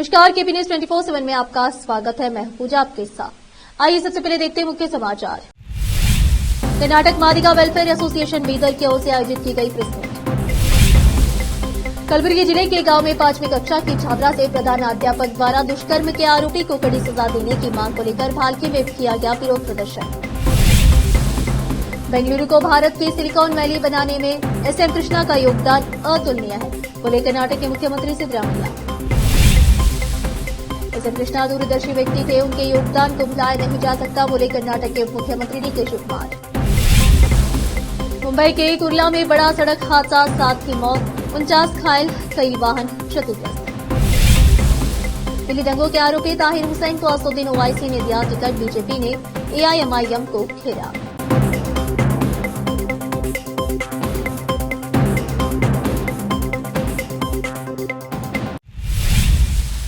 नमस्कार, KP news 24/7 में आपका स्वागत है। मैं पूजा आपके साथ। आइए सबसे पहले देखते हैं मुख्य समाचार। कर्नाटक मादिगा वेलफेयर एसोसिएशन बीदर की ओर से आयोजित की गई प्रेस मीट। कलबुर्गी जिले के गांव में 5वीं कक्षा की छात्रा से प्रधानाध्यापक द्वारा दुष्कर्म के आरोपी को कड़ी सजा देने की मांग को लेकर भालकी में किया गया विरोध प्रदर्शन। बेंगलुरु को भारत की सिलिकॉन वैली बनाने में एसएम कृष्णा का योगदान अतुलनीय है, बोले कर्नाटक के मुख्यमंत्री सिद्धरामैया। एसएम कृष्णा दूरदर्शी व्यक्ति थे, उनके योगदान को भुलाया नहीं जा सकता, बोले कर्नाटक के मुख्यमंत्री डीके शिवकुमार। मुंबई के कुर्ला में बड़ा सड़क हादसा, 7 की मौत, 49 घायल, कई वाहन क्षतिग्रस्त। दिल्ली दंगों के आरोपी ताहिर हुसैन को असदुद्दीन ओवैसी ने दिया टिकट, बीजेपी ने एआईएमआईएम को घेरा।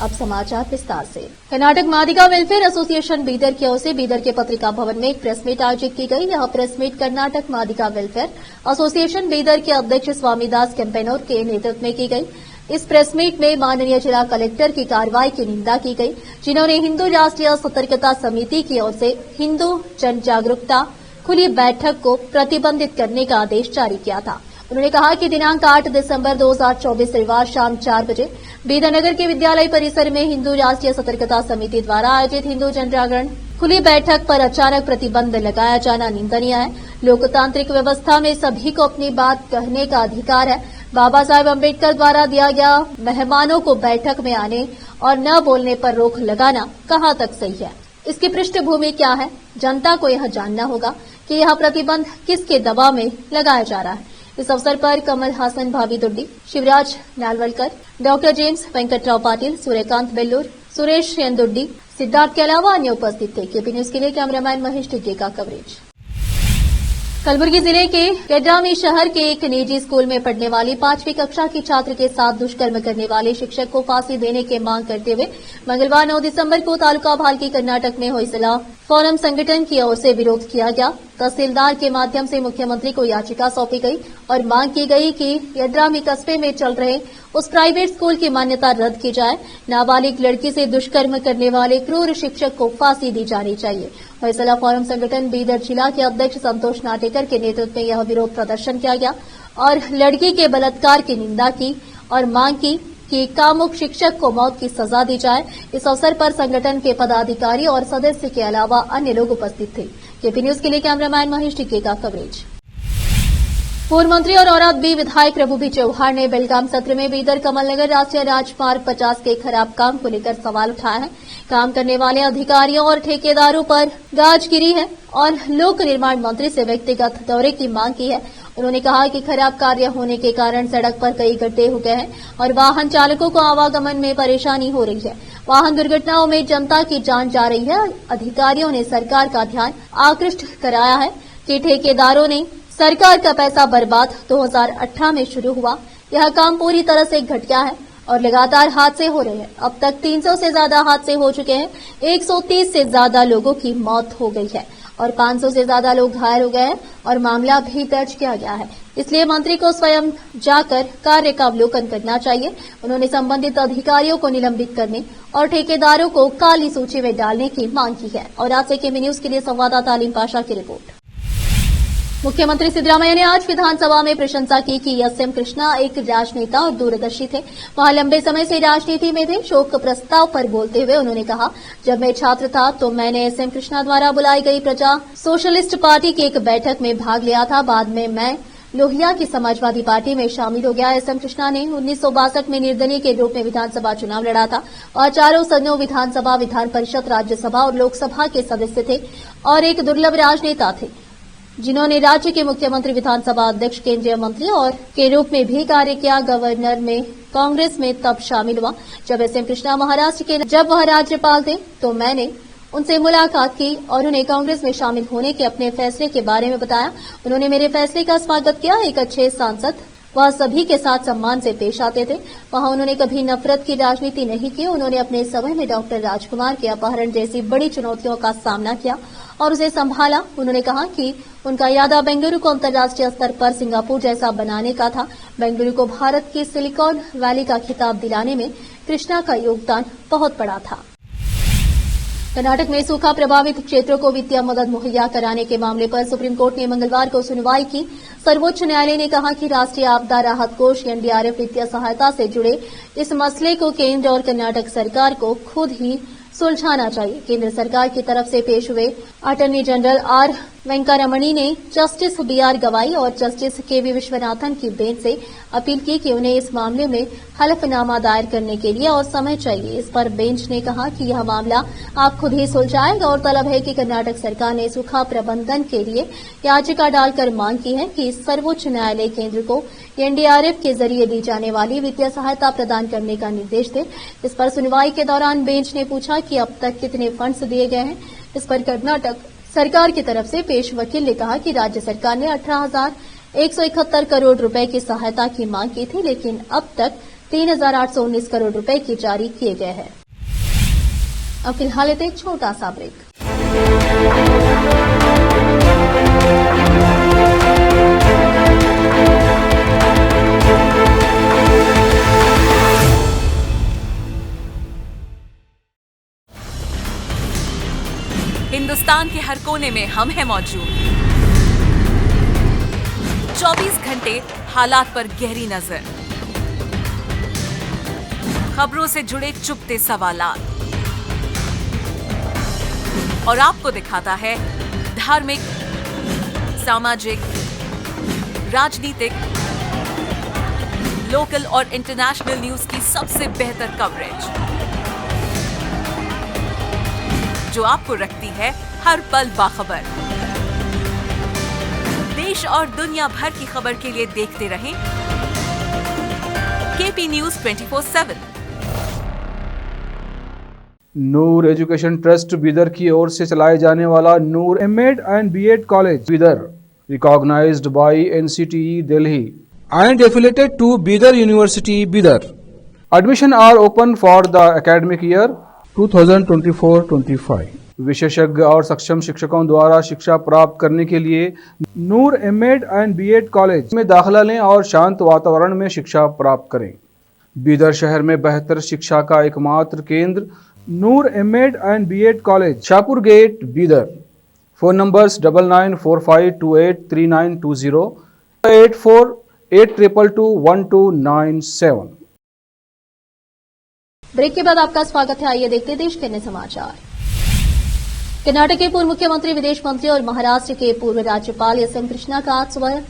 अब समाचार विस्तार से। कर्नाटक मादिगा वेलफेयर एसोसिएशन बीदर की ओर से बीदर के पत्रिका भवन में एक प्रेस मीट आयोजित की गई। यह press meet Karnataka Madiga welfare association Bidar के अध्यक्ष स्वामीदास कैंपेनोर के नेतृत्व में की गई। इस प्रेस मीट में माननीय जिला कलेक्टर की कार्रवाई की निंदा की गई, जिन्होंने हिंदू राष्ट्रीय सतर्कता समिति की ओर से हिंदू जन जागरूकता खुली बैठक को प्रतिबंधित करने का आदेश जारी किया था। उन्होंने कहा कि दिनांक 8 दिसंबर 2024 रविवार शाम 4 बजे बीदर नगर के विद्यालय परिसर में हिंदू राष्ट्रीय सतर्कता समिति द्वारा आयोजित हिंदू जन जागरण खुली बैठक पर अचानक प्रतिबंध लगाया जाना निंदनीय है। लोकतांत्रिक व्यवस्था में सभी को अपनी बात कहने का अधिकार है। बाबा साहेब अम्बेडकर द्वारा दिया गया मेहमानों को बैठक में आने और न बोलने पर रोक लगाना कहां तक सही है? इसकी पृष्ठभूमि क्या है? जनता को यह जानना होगा कि यह प्रतिबंध किसके दबाव में लगाया जा रहा है। इस अवसर पर कमल हासन भावीदुड्डी, शिवराज नालवलकर, डॉक्टर जेम्स वेंकटराव पाटिल, सूर्यकांत बेल्लूर, सुरेश यंदुड्डी, सिद्धार्थ के अलावा अन्य उपस्थित थे। केपी न्यूज के लिए कैमरामैन महेश टिग्गे का कवरेज। कलबुर्गी जिले के केड्रामी शहर के एक निजी स्कूल में पढ़ने वाली 5वीं कक्षा की छात्र के साथ दुष्कर्म करने वाले शिक्षक को फांसी देने की मांग करते हुए मंगलवार 9 दिसंबर को तालुका भालकी कर्नाटक में होयसला फोरम संगठन की ओर से विरोध किया गया। तहसीलदार के माध्यम से मुख्यमंत्री को याचिका सौंपी गई और मांग की गई कि केड्रामी कस्बे में चल रहे उस प्राइवेट स्कूल की मान्यता रद्द की जाए। नाबालिग लड़की से दुष्कर्म करने वाले क्रूर शिक्षक को फांसी दी जानी चाहिए। होयसला फोरम संगठन बीदर जिला के अध्यक्ष संतोष नाटेकर के नेतृत्व में यह विरोध प्रदर्शन किया गया और लड़की के बलात्कार की निंदा की और मांग की कि कामुक शिक्षक को मौत की सजा दी जाए। इस अवसर पर संगठन के पदाधिकारी और सदस्य के अलावा अन्य लोग उपस्थित थे। केपी न्यूज के लिए कैमरामैन महेश टिग्गे का कवरेज। पूर्व मंत्री और औरत बी विधायक रघुबी चौहान ने बेलगाम सत्र में बीदर कमलनगर राष्ट्रीय राजमार्ग 50 के खराब काम को लेकर सवाल उठाया है। काम करने वाले अधिकारियों और ठेकेदारों पर गाज गिरी है और लोक निर्माण मंत्री से व्यक्तिगत दौरे की मांग की है। उन्होंने कहा कि खराब कार्य होने के कारण सड़क पर कई गड्ढे हो गए हैं और वाहन चालकों को आवागमन में परेशानी हो रही है। वाहन दुर्घटनाओं में जनता की जान जा रही है। अधिकारियों ने सरकार का ध्यान आकृष्ट कराया है कि ठेकेदारों ने सरकार का पैसा बर्बाद 2018 में शुरू हुआ। यह काम पूरी तरह से घट गया है और लगातार हादसे हो रहे हैं। अब तक 300 से ज्यादा हादसे हो चुके हैं। 130 से ज्यादा लोगों की मौत हो गई है और 500 से ज्यादा लोग घायल हो गए हैं और मामला भी दर्ज किया गया है। इसलिए मंत्री को स्वयं जाकर कार्य का अवलोकन करना चाहिए। उन्होंने संबंधित अधिकारियों को निलंबित करने और ठेकेदारों को काली सूची में डालने की मांग की है। और आज से केपी न्यूज के लिए संवाददाता अलीम पाशा की रिपोर्ट। मुख्यमंत्री सिद्धरामैया ने आज विधानसभा में प्रशंसा की कि एसएम कृष्णा एक राजनेता और दूरदर्शी थे। वहां लंबे समय से राजनीति में थे। शोक प्रस्ताव पर बोलते हुए उन्होंने कहा, जब मैं छात्र था तो मैंने एसएम कृष्णा द्वारा बुलाई गई प्रजा सोशलिस्ट पार्टी की एक बैठक में भाग लिया था। बाद में मैं लोहिया की समाजवादी पार्टी में शामिल हो गया। एसएम कृष्णा ने 1962 में निर्दलीय के रूप में विधानसभा चुनाव लड़ा था और चारों सदनों विधानसभा, विधान परिषद, राज्यसभा और लोकसभा के सदस्य थे और एक दुर्लभ राजनेता थे जिन्होंने राज्य के मुख्यमंत्री, विधानसभा अध्यक्ष, केंद्रीय मंत्री और के रूप में भी कार्य किया। गवर्नर में कांग्रेस में तब शामिल हुआ जब एसएम कृष्णा महाराष्ट्र के जब वह राज्यपाल थे तो मैंने उनसे मुलाकात की और उन्हें कांग्रेस में शामिल होने के अपने फैसले के बारे में बताया। उन्होंने मेरे फैसले का स्वागत किया। एक अच्छे सांसद वह सभी के साथ सम्मान से पेश आते थे। वहां उन्होंने कभी नफरत की राजनीति नहीं की। उन्होंने अपने समय में डॉक्टर राजकुमार के अपहरण जैसी बड़ी चुनौतियों का सामना किया और उसे संभाला। उन्होंने कहा कि उनका इरादा बेंगलुरु को अंतर्राष्ट्रीय स्तर पर सिंगापुर जैसा बनाने का था। बेंगलुरु को भारत की सिलिकॉन वैली का खिताब दिलाने में कृष्णा का योगदान बहुत बड़ा था। कर्नाटक में सूखा प्रभावित क्षेत्रों को वित्तीय मदद मुहैया कराने के मामले पर सुप्रीम कोर्ट ने मंगलवार को सुनवाई की। सर्वोच्च न्यायालय ने कहा कि राष्ट्रीय आपदा राहत कोष एनडीआरएफ वित्तीय सहायता से जुड़े इस मसले को केंद्र और कर्नाटक सरकार को खुद ही सुलझाना चाहिए। केंद्र सरकार की तरफ से पेश हुए अटॉर्नी जनरल आर वेंकटरमणी ने जस्टिस बीआर गवाई और जस्टिस केवी विश्वनाथन की बेंच से अपील की कि उन्हें इस मामले में हलफनामा दायर करने के लिए और समय चाहिए। इस पर बेंच ने कहा कि यह मामला आप खुद ही सुलझाएगा और तलब है कि कर्नाटक सरकार ने सूखा प्रबंधन के लिए याचिका डालकर मांग की है कि सर्वोच्च न्यायालय केंद्र को एनडीआरएफ के जरिए दी जाने वाली वित्तीय सहायता प्रदान करने का निर्देश दे। इस पर सुनवाई के दौरान बेंच ने पूछा कि अब तक कितने फंड्स दिए गए हैं। इस पर कर्नाटक सरकार की तरफ से पेश वकील ने कहा कि राज्य सरकार ने 18,171 करोड़ रुपए की सहायता की मांग की थी, लेकिन अब तक 3,819 करोड़ रुपए की जारी किए गए हैं। अब फिलहाल एक छोटा सा ब्रेक। हिंदुस्तान के हर कोने में हम हैं मौजूद। 24 घंटे हालात पर गहरी नजर, खबरों से जुड़े चुपते सवालात और आपको दिखाता है धार्मिक, सामाजिक, राजनीतिक, लोकल और इंटरनेशनल न्यूज की सबसे बेहतर कवरेज जो आपको रखती है हर पल बाखबर। देश और दुनिया भर की खबर के लिए देखते रहें KP news 24/7। Noor education trust Bidar की ओर से चलाए जाने वाला Noor M Ed and B Ed college Bidar, recognised by NCTE Delhi and affiliated to Bidar University, Bidar. Admission are open for the academic year 2024-25. विशेषज्ञ और सक्षम शिक्षकों द्वारा शिक्षा प्राप्त करने के लिए नूर एमएड एंड बीएड कॉलेज में दाखिला लें और शांत वातावरण में शिक्षा प्राप्त करें। बीदर शहर में बेहतर शिक्षा का एकमात्र केंद्र Noor M Ed and B Ed college, Shahpur gate, Bidar. Phone numbers 9945283920, 8482221297। Break के बाद आपका स्वागत है। आइए देखते देश के अन्य समाचार। कर्नाटक के पूर्व मुख्यमंत्री, विदेश मंत्री और महाराष्ट्र के पूर्व राज्यपाल एसएम कृष्णा का आज सुबह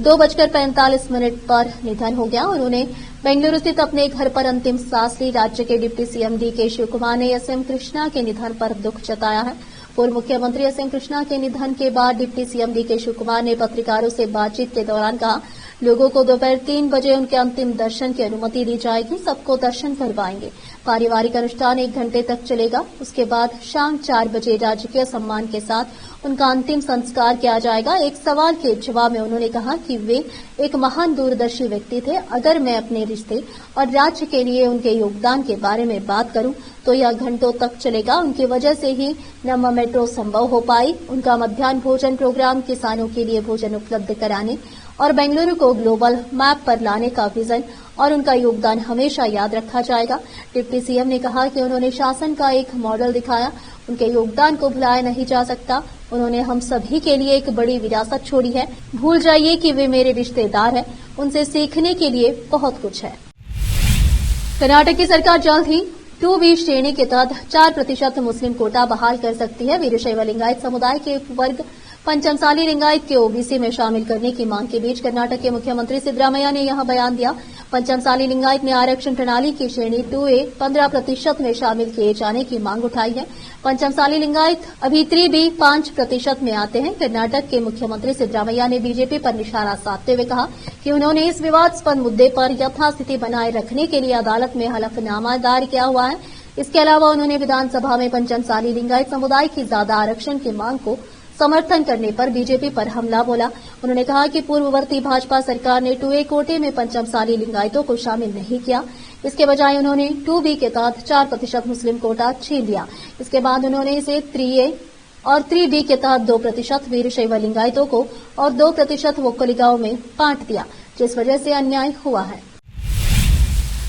2:45 पर निधन हो गया। उन्होंने बेंगलुरु स्थित अपने घर पर अंतिम सांस ली। राज्य के डिप्टी सीएम डीके शिवकुमार ने एसएम कृष्णा के निधन पर दुख जताया है। पूर्व मुख्यमंत्री एसएम कृष्णा के निधन के बाद डिप्टी सीएम डीके शिवकुमार ने पत्रकारों से बातचीत के दौरान कहा, लोगों को दोपहर 3 बजे उनके अंतिम दर्शन की अनुमति दी जाएगी। सबको दर्शन करवाएंगे। पारिवारिक अनुष्ठान 1 घंटे तक चलेगा। उसके बाद शाम 4 बजे राजकीय सम्मान के साथ उनका अंतिम संस्कार किया जाएगा। एक सवाल के जवाब में उन्होंने कहा कि वे एक महान दूरदर्शी व्यक्ति थे। अगर मैं अपने रिश्ते और राज्य के लिए उनके योगदान के बारे में बात करूं तो यह घंटों तक चलेगा। उनकी वजह से ही नम्मा मेट्रो संभव हो पाई। उनका मध्याह्न भोजन प्रोग्राम, किसानों के लिए भोजन उपलब्ध कराने और बेंगलुरु को ग्लोबल मैप पर लाने का विजन और उनका योगदान हमेशा याद रखा जाएगा। डिप्टी सीएम ने कहा कि उन्होंने शासन का एक मॉडल दिखाया। उनके योगदान को भुलाया नहीं जा सकता। उन्होंने हम सभी के लिए एक बड़ी विरासत छोड़ी है। भूल जाइए कि वे मेरे रिश्तेदार हैं। उनसे सीखने के लिए बहुत कुछ है। कर्नाटक की सरकार जल्द ही 2B श्रेणी के तहत 4% मुस्लिम कोटा बहाल कर सकती है। वीरशैव लिंगायत समुदाय के वर्ग पंचमसाली लिंगायत के ओबीसी में शामिल करने की मांग के बीच कर्नाटक के मुख्यमंत्री सिद्धरामैया ने यह बयान दिया। पंचमसाली लिंगायत ने आरक्षण प्रणाली की श्रेणी 2A 15% में शामिल किए जाने की मांग उठाई है। पंचमसाली लिंगायत अभी 3B 5% में आते हैं। कर्नाटक के मुख्यमंत्री सिद्धरामैया ने बीजेपी पर निशाना साधते हुए कहा कि उन्होंने इस विवादास्पद मुद्दे पर यथास्थिति बनाए रखने के लिए अदालत में हलफनामा दायर किया हुआ है। इसके अलावा उन्होंने विधानसभा में पंचमसाली लिंगायत समुदाय की ज्यादा आरक्षण की मांग को समर्थन करने पर बीजेपी पर हमला बोला। उन्होंने कहा कि पूर्ववर्ती भाजपा सरकार ने 2A कोटे में पंचमसाली लिंगायतों को शामिल नहीं किया। इसके बजाय उन्होंने 2B के तहत 4% मुस्लिम कोटा छीन लिया। इसके बाद उन्होंने इसे 3A और 3B के तहत 2% वीरशैव लिंगायतों को और 2% वोक्कलिगांव में बांट दिया, जिस वजह से अन्याय हुआ है।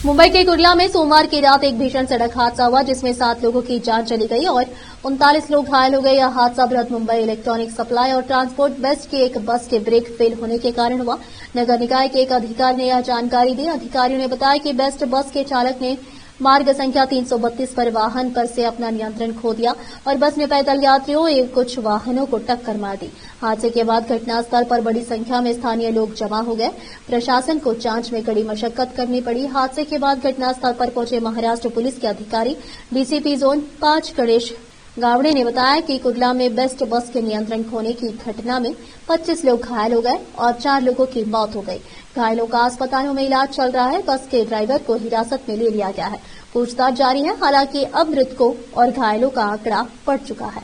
मुंबई के कुर्ला में सोमवार की रात एक भीषण सड़क हादसा हुआ जिसमें 7 लोगों की जान चली गई और 39 लोग घायल हो गए। यह हादसा बृहद मुंबई इलेक्ट्रॉनिक सप्लाई और ट्रांसपोर्ट बेस्ट की एक बस के ब्रेक फेल होने के कारण हुआ। नगर निकाय के एक अधिकारी ने यह जानकारी दी। अधिकारियों ने बताया कि बेस्ट बस के चालक ने मार्ग संख्या 332 पर वाहन पर से अपना नियंत्रण खो दिया और बस में पैदल यात्रियों एवं कुछ वाहनों को टक्कर मार दी। हादसे के बाद घटनास्थल पर बड़ी संख्या में स्थानीय लोग जमा हो गए। प्रशासन को जांच में कड़ी मशक्कत करनी पड़ी। हादसे के बाद घटनास्थल पर पहुंचे महाराष्ट्र पुलिस के अधिकारी डीसीपी जोन 5 गणेश गावड़े ने बताया कि कुर्ला में बेस्ट बस के नियंत्रण खोने की घटना में 25 लोग घायल हो गए और 4 लोगों की मौत हो गई। घायलों का अस्पतालों में इलाज चल रहा है। बस के ड्राइवर को हिरासत में ले लिया गया है। पूछताछ जारी है। हालांकि अब मृतकों और घायलों का आंकड़ा बढ़ चुका है।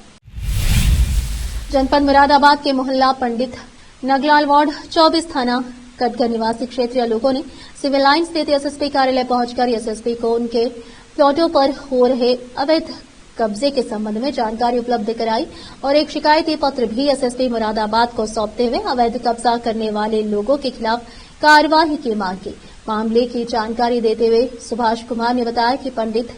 जनपद मुरादाबाद के मोहल्ला पंडित नगलाल वार्ड 24 थाना कटघर निवासी क्षेत्रीय लोगों ने सिविल लाइन स्थित एसएसपी कार्यालय पहुंचकर एसएसपी को उनके प्लॉटों पर हो रहे अवैध कब्जे के संबंध में जानकारी उपलब्ध कराई और एक शिकायती पत्र भी एसएसपी मुरादाबाद को सौंपते हुए अवैध कब्जा करने वाले लोगों के खिलाफ कार्रवाई की मांग की। मामले की जानकारी देते हुए सुभाष कुमार ने बताया कि पंडित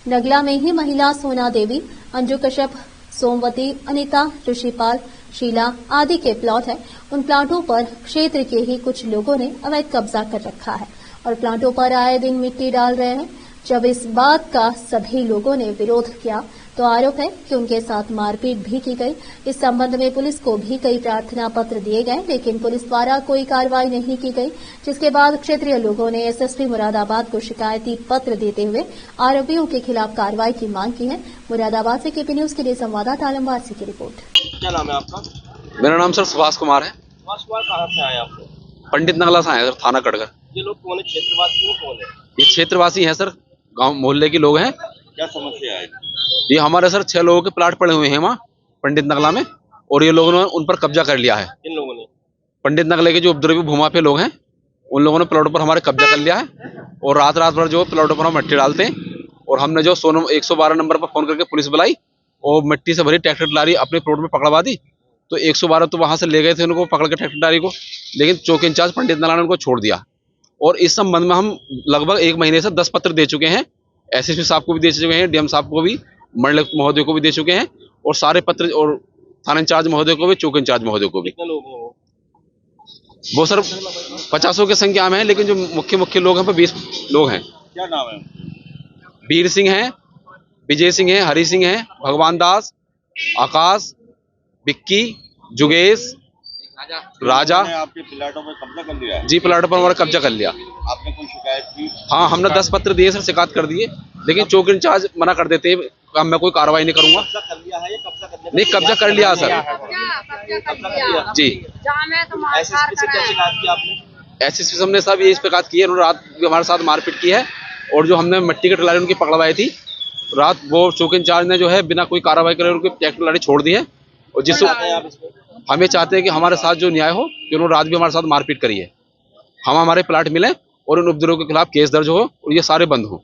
नगला में ही महिला सोना देवी, अंजू कश्यप, सोमवती, अनिता, ऋषिपाल, शीला आदि के प्लॉट है। उन प्लाटों पर क्षेत्र के ही कुछ लोगों ने अवैध कब्जा कर रखा है और प्लाटों पर आए दिन मिट्टी डाल रहे हैं। जब इस बात का सभी लोगों ने विरोध किया तो आरोप है कि उनके साथ मारपीट भी की गई। इस संबंध में पुलिस को भी कई प्रार्थना पत्र दिए गए लेकिन पुलिस द्वारा कोई कार्रवाई नहीं की गई, जिसके बाद क्षेत्रीय लोगों ने एसएसपी मुरादाबाद को शिकायती पत्र देते हुए आरोपियों के खिलाफ कार्रवाई की मांग की है। मुरादाबाद से केपी न्यूज के लिए संवाददाता आलम वारसी की रिपोर्ट। क्या नाम है आपका? मेरा नाम सर सुभाष कुमार है। सुभाष कुमार कहाँ से आए आप? पंडित नगला से आए सर, थाना कटघर। ये लोग कौन है? क्षेत्रवासी कौन है? ये क्षेत्रवासी हैं सर, गांव मोहल्ले के लोग हैं। क्या समस्या है? ये हमारे सर 6 लोगों के प्लाट पड़े हुए हैं वहाँ पंडित नगला में और ये लोगों ने उन पर कब्जा कर लिया है। किन लोगों ने? पंडित नगले के जो उपद्रवी भूमाफिया लोग हैं उन लोगों ने प्लाटों पर हमारे कब्जा कर लिया है और रात रात भर जो प्लाटों पर हम मिट्टी डालते हैं और हमने जो 112 नंबर पर फोन करके पुलिस बुलाई और मिट्टी से भरी ट्रैक्टर ट्राली अपने प्लॉट में पकड़वा दी। तो 112 तो वहां से ले गए थे उनको पकड़ के ट्रैक्टर ट्राली को, लेकिन चौकी इंचार्ज पंडित नगला ने उनको छोड़ दिया। और इस संबंध में हम लगभग 1 महीने से 10 पत्र दे चुके हैं। एसएसपी साहब को भी दे चुके हैं, डीएम साहब को भी, मंडल महोदय को भी दे चुके हैं और सारे पत्र और थाना इंचार्ज महोदय को भी, चौकी इंचार्ज महोदय को भी। कितने लोग हैं वो सर 50 की संख्या में है, लेकिन जो मुख्य लोग हैं वो 20 लोग हैं। क्या नाम है? वीर सिंह है, विजय सिंह है, हरि सिंह है, भगवान दास, आकाश, विक्की, जुगेश, राजा। आपके प्लाटों पर कब्जा कर लिया है? जी, प्लाटों पर हमारा कब्जा कर लिया। आपने कोई शिकायत की? हाँ, हमने 10 पत्र दिए सर, शिकायत कर दिए, लेकिन चौकी इंचार्ज मना कर देते हैं, मैं कोई कार्रवाई नहीं करूंगा। कब्जा कर लिया है या कब्जा करने? नहीं, कब्जा कर लिया सर। जी, एसएसपी से क्या शिकायत की आपने? एसएसपी साहब ने साहब ये शिकायत की है, उन्होंने रात हमारे साथ मारपीट की है और जो हमने मिट्टी की ट्राली उनकी पकड़वाई थी रात, वो चौकी इंचार्ज ने जो है बिना कोई कार्रवाई करे उनकी ट्रैक्टर ट्राली छोड़ दी है। और जिस हम ये चाहते हैं कि हमारे साथ जो न्याय हो, कि उन्होंने रात भी हमारे साथ मारपीट करी है, हम हमारे प्लाट मिले और उन उपद्रवियों के खिलाफ केस दर्ज हो और ये सारे बंद हो।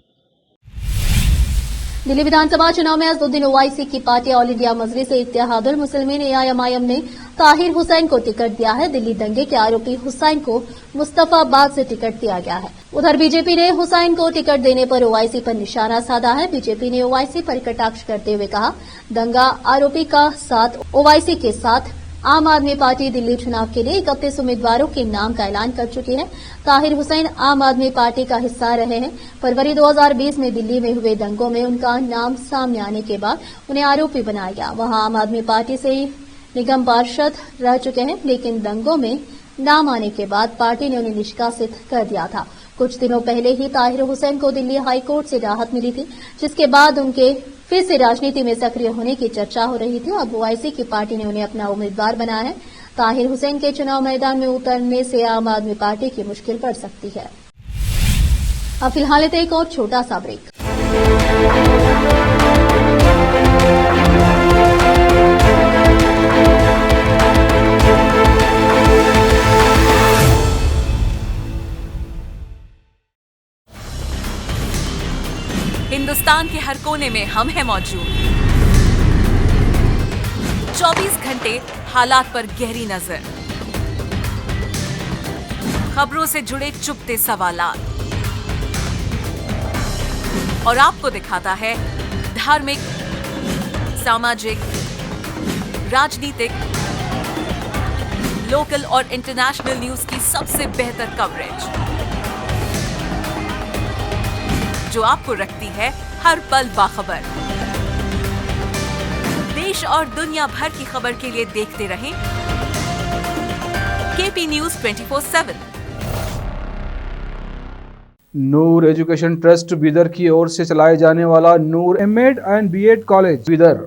दिल्ली विधानसभा चुनाव में असदुद्दीन ओवैसी की पार्टी ऑल इंडिया मजलिस इत्तेहादुल मुस्लिमीन एआईएमआईएम ने ताहिर हुसैन को टिकट दिया है। दिल्ली दंगे के आरोपी हुसैन को मुस्तफाबाद से टिकट दिया गया है। उधर बीजेपी ने हुसैन को टिकट देने पर ओवैसी पर निशाना साधा है। बीजेपी ने ओवैसी पर कटाक्ष करते हुए कहा, दंगा आरोपी का साथ ओवैसी के साथ आम आदमी पार्टी दिल्ली चुनाव के लिए 31 उम्मीदवारों के नाम का ऐलान कर चुकी है। ताहिर हुसैन आम आदमी पार्टी का हिस्सा रहे हैं। फरवरी 2020 में दिल्ली में हुए दंगों में उनका नाम सामने आने के बाद उन्हें आरोपी बनाया गया। वहां आम आदमी पार्टी से निगम पार्षद रह चुके हैं, लेकिन दंगों में नाम आने के बाद पार्टी ने उन्हें निष्कासित कर दिया था। कुछ दिनों पहले ही ताहिर हुसैन को दिल्ली हाईकोर्ट से राहत मिली थी, जिसके बाद उनके फिर से राजनीति में सक्रिय होने की चर्चा हो रही थी। अब ओवैसी की पार्टी ने उन्हें अपना उम्मीदवार बनाया है। ताहिर हुसैन के चुनाव मैदान में उतरने से आम आदमी पार्टी की मुश्किल बढ़ सकती है। अब फिलहाल एक और छोटा सा ब्रेक। हिंदुस्तान के हर कोने में हम हैं मौजूद। 24 घंटे हालात पर गहरी नजर, खबरों से जुड़े चुपते सवालात, और आपको दिखाता है धार्मिक, सामाजिक, राजनीतिक, लोकल और इंटरनेशनल न्यूज की सबसे बेहतर कवरेज, जो आपको रखती है हर पल बाखबर। देश और दुनिया भर की खबर के लिए देखते रहें KP news 24/7। Noor education trust Bidar की ओर से चलाए जाने वाला Noor M Ed and B Ed college Bidar,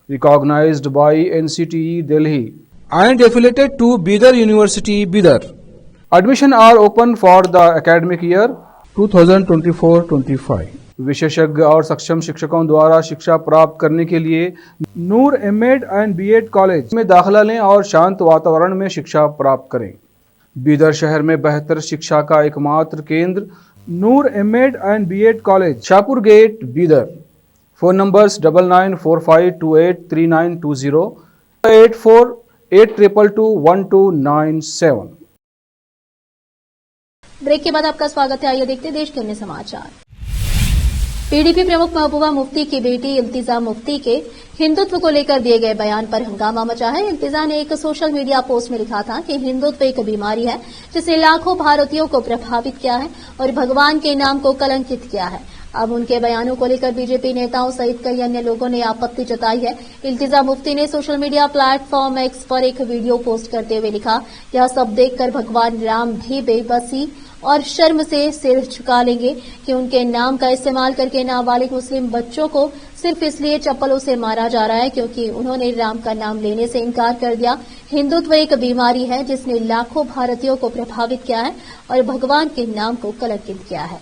recognised by NCTE Delhi and affiliated to Bidar University, Bidar, admission are open for the academic year 2024-25. विशेषज्ञ और सक्षम शिक्षकों द्वारा शिक्षा प्राप्त करने के लिए नूर एमएड एंड बीएड कॉलेज में दाखिला लें और शांत वातावरण में शिक्षा प्राप्त करें। बीदर शहर में बेहतर शिक्षा का एकमात्र केंद्र Noor M Ed and B Ed college, Shahpur gate, Bidar. Phone numbers 9945283920, 8482221297। Break के बाद आपका स्वागत है। आइए देखते हैं देश के अन्य समाचार। पीडीपी प्रमुख महबूबा मुफ्ती की बेटी इल्तिजा मुफ्ती के हिंदुत्व को लेकर दिए गए बयान पर हंगामा मचा है। इल्तिजा ने एक सोशल मीडिया पोस्ट में लिखा था कि हिंदुत्व एक बीमारी है जिसने लाखों भारतीयों को प्रभावित किया है और भगवान के नाम को कलंकित किया है। अब उनके बयानों को लेकर बीजेपी नेताओं सहित कई अन्य लोगों ने आपत्ति जताई है। इल्तिजा मुफ्ती ने सोशल मीडिया प्लेटफॉर्म एक्स पर एक वीडियो पोस्ट करते हुए लिखा, यह सब देखकर भगवान राम भी बेबसी और शर्म से सिर झुका लेंगे कि उनके नाम का इस्तेमाल करके नाबालिग मुस्लिम बच्चों को सिर्फ इसलिए चप्पलों से मारा जा रहा है क्योंकि उन्होंने राम का नाम लेने से इनकार कर दिया। हिंदुत्व एक बीमारी है जिसने लाखों भारतीयों को प्रभावित किया है और भगवान के नाम को कलंकित किया है।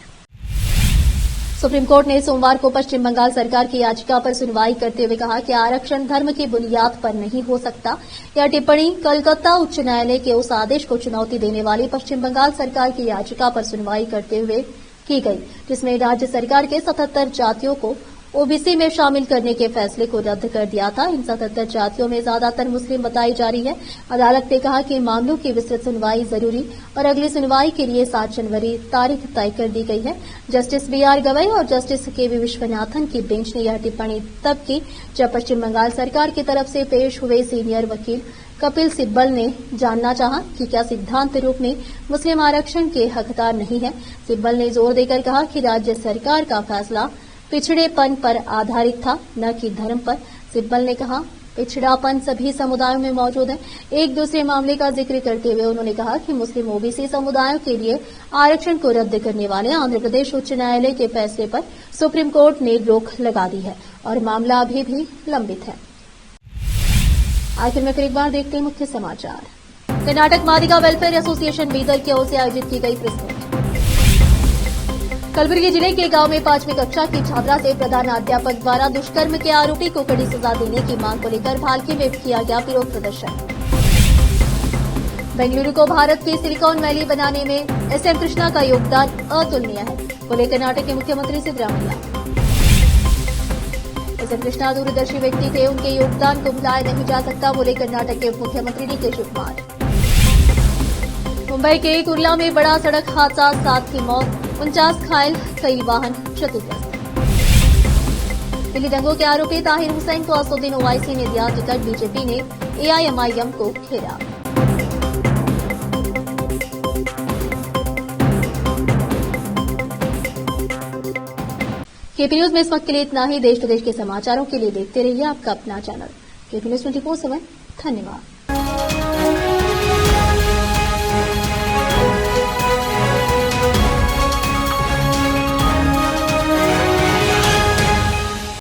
सुप्रीम कोर्ट ने सोमवार को पश्चिम बंगाल सरकार की याचिका पर सुनवाई करते हुए कहा कि आरक्षण धर्म की बुनियाद पर नहीं हो सकता। यह टिप्पणी कलकत्ता उच्च न्यायालय के उस आदेश को चुनौती देने वाली पश्चिम बंगाल सरकार की याचिका पर सुनवाई करते हुए की गई, जिसमें राज्य सरकार के 77 जातियों को ओबीसी में शामिल करने के फैसले को रद्द कर दिया था। इन 77 जातियों में ज्यादातर मुस्लिम बताई जा रही है। अदालत ने कहा कि मामलों की विस्तृत सुनवाई जरूरी और अगली सुनवाई के लिए 7 जनवरी तारीख तय कर दी गई है। जस्टिस बीआर गवई और जस्टिस केवी विश्वनाथन की बेंच ने यह टिप्पणी तब की जब पश्चिम बंगाल सरकार की तरफ से पेश हुए सीनियर वकील कपिल सिब्बल ने जानना चाहा कि क्या सिद्धांत रूप में मुस्लिम आरक्षण के हकदार नहीं है। सिब्बल ने जोर देकर कहा कि राज्य सरकार का फैसला पिछड़ेपन पर आधारित था, न कि धर्म पर। सिब्बल ने कहा, पिछड़ापन सभी समुदायों में मौजूद है। एक दूसरे मामले का जिक्र करते हुए उन्होंने कहा कि मुस्लिम ओबीसी समुदायों के लिए आरक्षण को रद्द करने वाले आंध्र प्रदेश उच्च न्यायालय के फैसले पर सुप्रीम कोर्ट ने रोक लगा दी है और मामला अभी भी लंबित है। आखिर में फिर एक बार देखते हैं मुख्य समाचार। कर्नाटक मादिगा वेलफेयर एसोसिएशन बीदर की ओर से आयोजित की गई प्रेस मीट। कलबुर्गी जिले के गांव में 5वीं कक्षा की छात्रा से प्रधानाध्यापक द्वारा दुष्कर्म के आरोपी को कड़ी सजा देने की मांग को लेकर भालकी में किया गया विरोध प्रदर्शन। बेंगलुरु को भारत की सिलिकॉन वैली बनाने में एसएम कृष्णा का योगदान अतुलनीय है, बोले कर्नाटक के मुख्यमंत्री सिद्धरामैया। एसएम कृष्णा दूरदर्शी व्यक्ति थे, उनके योगदान को भुलाया नहीं जा सकता, बोले कर्नाटक के मुख्यमंत्री डीके शिवकुमार। मुंबई के कुर्ला में बड़ा सड़क हादसा, 7 की मौत, 49 घायल, कई वाहन क्षतिग्रस्त। दिल्ली दंगों के आरोपी ताहिर हुसैन को असदुद्दीन ओवैसी ने दिया टिकट, बीजेपी ने एआईएमआईएम को घेरा। केपी न्यूज में इस वक्त के लिए इतना ही। देश प्रदेश के समाचारों के लिए देखते रहिए आपका अपना चैनल केपी न्यूज 24/7। धन्यवाद।